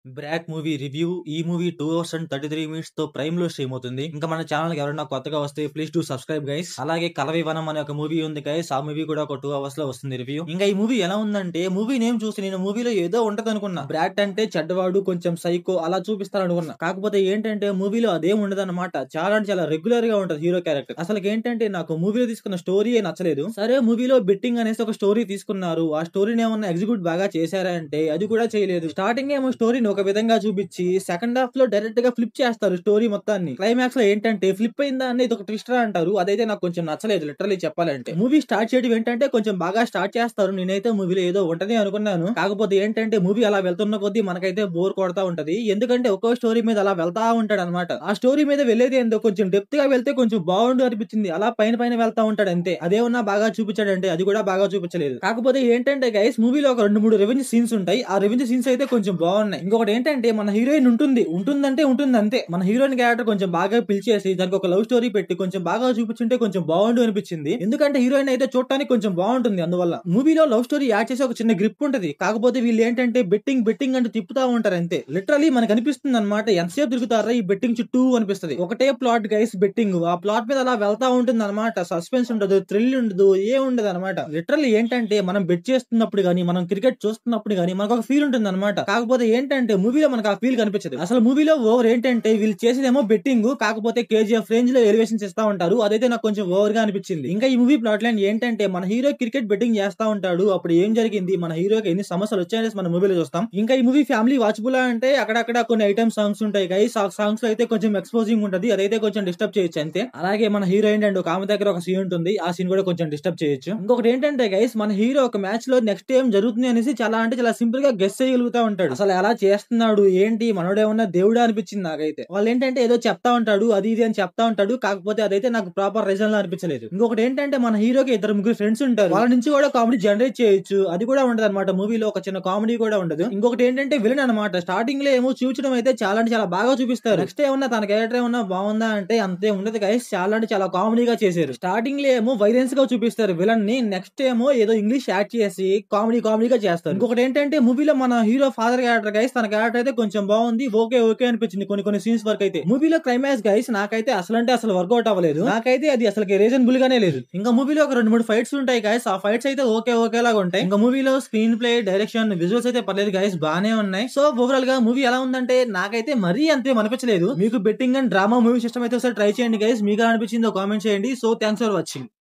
బ్రాక్ movie review ఈ movie 2 hours and 33 minutes తో prime లో స్ట్రీమ్ అవుతుంది. ఇంకా మన ఛానల్ కి ఎవరైనా కొత్తగా వస్తే ప్లీజ్ టు సబ్స్క్రైబ్ గైస్. అలాగే కలవివనం అనే ఒక మూవీ ఉంది గైస్, ఆ మూవీ కూడా ఒక 2 అవర్స్ లో వస్తుంది రివ్యూ. ఇంకా ఈ మూవీ ఎలా ఉందంటే, మూవీ నేమ్ చూసి నేను మూవీలో ఏదో ఉంటది అనుకున్నా. బ్రాట్ అంటే చెడ్డవాడు, కొంచెం సైకో అలా చూపిస్తారు అనుకున్నా. కాకపోతే ఏంటంటే మూవీలో అదేం ఉండదు అనమాట. చాలా అంటే చాలా రెగ్యులర్ గా ఉంటది హీరో క్యారెక్టర్. అసలు ఏంటంటే నాకు మూవీలో తీసుకున్న స్టోరీ నచ్చలేదు. సరే మూవీలో బెట్టింగ్ అనేసి ఒక స్టోరీ తీసుకున్నారు. ఆ స్టోరీని ఏమన్నా ఎగ్జిక్యూట్ బాగా చేశారా అంటే అది కూడా చేయలేదు. స్టార్టింగ్ ఏమో స్టోరీని ఒక విధంగా చూపించి సెకండ్ హాఫ్ లో డైరెక్ట్ గా ఫ్లిప్ చేస్తారు స్టోరీ మొత్తాన్ని. క్లైమాక్స్ లో ఏంటంటే ఫ్లిప్ అయిందా అని ఇది ఒక ట్విస్టర్ అంటారు. అదైతే నాకు కొంచెం నచ్చలేదు లిటరలీ చెప్పాలంటే. మూవీ స్టార్ట్ చేయడం ఏంటంటే కొంచెం బాగా స్టార్ట్ చేస్తారు. నేనైతే మూవీలో ఏదో ఉంటది అనుకున్నాను. కాకపోతే ఏంటంటే మూవీ అలా వెళ్తున్న కొద్దీ మనకైతే బోర్ కొడతా ఉంటది. ఎందుకంటే ఒక్కో స్టోరీ మీద అలా వెళ్తా ఉంటాడు అనమాట. ఆ స్టోరీ మీద వెళ్ళేది ఏందో కొంచెం డెప్త్ గా వెళ్తే కొంచెం బాగుండు అనిపించింది. అలా పైన పైన వెళ్తా ఉంటాడు అంతే. అదేమన్నా బాగా చూపించాడంటే అది కూడా బాగా చూపించలేదు. కాకపోతే ఏంటంటే గైస్ మూవీలో ఒక 2-3 రెవెన్యూ సీన్స్ ఉంటాయి. ఆ రెవెన్యూ సీన్స్ అయితే కొంచెం బాగున్నాయి. ఇంకొకటి ఏంటంటే మన హీరోయిన్ ఉంటుందంటే ఉంటుంది అంతే. మన హీరోయిన్ క్యారెక్టర్ కొంచెం బాగా పిలిచేసి దానికి ఒక లవ్ స్టోరీ పెట్టి కొంచెం బాగా చూపించుంటే కొంచెం బాగుండు అనిపించింది. ఎందుకంటే హీరోయిన్ అయితే చూడటానికి కొంచెం బాగుంటుంది. అందువల్ల మూవీలో లవ్ స్టోరీ యాడ్ చేసి ఒక చిన్న గ్రిప్ ఉంటది. కాకపోతే వీళ్ళు ఏంటంటే బెట్టింగ్ అంటే తిప్పుతా ఉంటారు అంతే. లిటరలీ మనకు అనిపిస్తుంది అనమాట, ఎంతసేపు తిరుగుతారా ఈ బెట్టింగ్ చుట్టూ అనిపిస్తుంది. ఒకటే ప్లాట్ గైస్ బెట్టింగ్. ఆ ప్లాట్ మీద అలా వెళ్తా ఉంటుంది అనమాట. సస్పెన్స్ ఉండదు, థ్రిల్ ఉండదు, ఏ ఉండదు అనమాట. లిటరలీ ఏంటంటే మనం బెట్ చేస్తున్నప్పుడు గానీ, మనం క్రికెట్ చూస్తున్నప్పుడు గానీ మనకు ఒక ఫీల్ ఉంటుంది అనమాట. కాకపోతే ఏంటంటే మూవీలో మనకు ఆ ఫీల్ కనిపించదు. అసలు మూవీలో ఓవర్ ఏంటంటే వీళ్ళు చేసేదేమో బెట్టింగ్, కాకపోతే కేజీఎఫ్ రేంజ్ లో ఎలివేషన్స్ ఇస్తా ఉంటారు. అదైతే నాకు కొంచెం ఓవర్ గా అనిపించింది. ఇంకా ఈ మూవీ ప్లాట్ లైన్ ఏంటంటే మన హీరో క్రికెట్ బెట్టింగ్ చేస్తా ఉంటాడు. అప్పుడు ఏం జరిగింది, మన హీరోకి ఎన్ని సమస్యలు వచ్చాయనేసి మన మూవీలో చూస్తాం. ఇంకా ఈ మూవీ ఫ్యామిలీ వాచబుల్ అంటే అక్కడక్కడ కొన్ని ఐటమ్ సాంగ్స్ ఉంటాయి గైస్. ఆ సాంగ్స్ లో అయితే కొంచెం ఎక్స్పోజింగ్ ఉంటది. అదైతే కొంచెం డిస్టర్బ్ చేయొచ్చు అంతే. అలాగే మన హీరో ఏంటంటే ఒక ఆమె దగ్గర ఒక సీన్ ఉంటుంది. ఆ సీన్ కూడా కొంచెం డిస్టర్బ్ చేయొచ్చు. ఇంకొకటి ఏంటంటే గైస్ మన హీరో ఒక మ్యాచ్ లో నెక్స్ట్ ఏం జరుగుతుంది అనేసి చాలా అంటే చాలా సింపుల్ గా గెస్ చేయగలుగుతా ఉంటాడు. అసలు ఎలా చేస్తున్నాడు ఏంటి, మనోడేమన్నా దేవుడా అనిపించింది నాకైతే. వాళ్ళు ఏంటంటే ఏదో చెప్తా ఉంటాడు, అది ఇది అని చెప్తా ఉంటాడు. కాకపోతే అదైతే నాకు ప్రాపర్ రీజన్ లో అనిపించలేదు. ఇంకొకటి ఏంటంటే మన హీరోకి 2-3 ఫ్రెండ్స్ ఉంటారు. వాళ్ళ నుంచి కూడా కామెడీ జనరేట్ చేయొచ్చు. అది కూడా ఉండదు అనమాట. మూవీలో ఒక చిన్న కామెడీ కూడా ఉండదు. ఇంకొకటి ఏంటంటే విలన్ అనమాట. స్టార్టింగ్ లో ఏమో చూపించడం అయితే చాలా అంటే చాలా బాగా చూపిస్తారు. నెక్స్ట్ ఏమన్నా తన క్యారెక్టర్ ఏమన్నా బాగుందా అంటే అంతే ఉండదు గైస్. చాలా అంటే చాలా కామెడీగా చేశారు. స్టార్టింగ్ లో ఏమో వైలెన్స్ గా చూపిస్తారు విలన్ ని. నెక్స్ట్ ఏమో ఏదో ఇంగ్లీష్ యాడ్ చేసి కామెడీగా చేస్తారు. ఇంకొకటి ఏంటంటే మూవీలో మన హీరో ఫాదర్ క్యారెక్టర్ గైస్, తన క్యారెక్టర్ అయితే కొంచెం బాగుంది. ఓకే అనిపించింది కొన్ని సీన్స్ వరకు అయితే. మూవీలో క్లైమాక్స్ గైస్ నాకైతే అసలు వర్కౌట్ అవ్వలేదు. నాకైతే అది అసలు రీజనబుల్ గానే లేదు. ఇంకా మూవీలో ఒక 2-3 ఫైట్స్ ఉంటాయి గైస్. ఆ ఫైట్స్ అయితే ఓకే లాగా ఉంటాయి. ఇంకా మూవీలో స్క్రీన్ ప్లే, డైరెక్షన్, విజువల్స్ అయితే పర్లేదు గైస్, బానే ఉన్నాయి. సో ఓవరాల్ గా మూవీ ఎలా ఉందంటే నాకైతే మరీ అంతే అనిపించలేదు. మీకు betting and drama movie system అయితే ఒకసారి ట్రై చేయండి గైస్. మీకు ఎలా అనిపించిందో కామెంట్ చేయండి. So thanks for watching.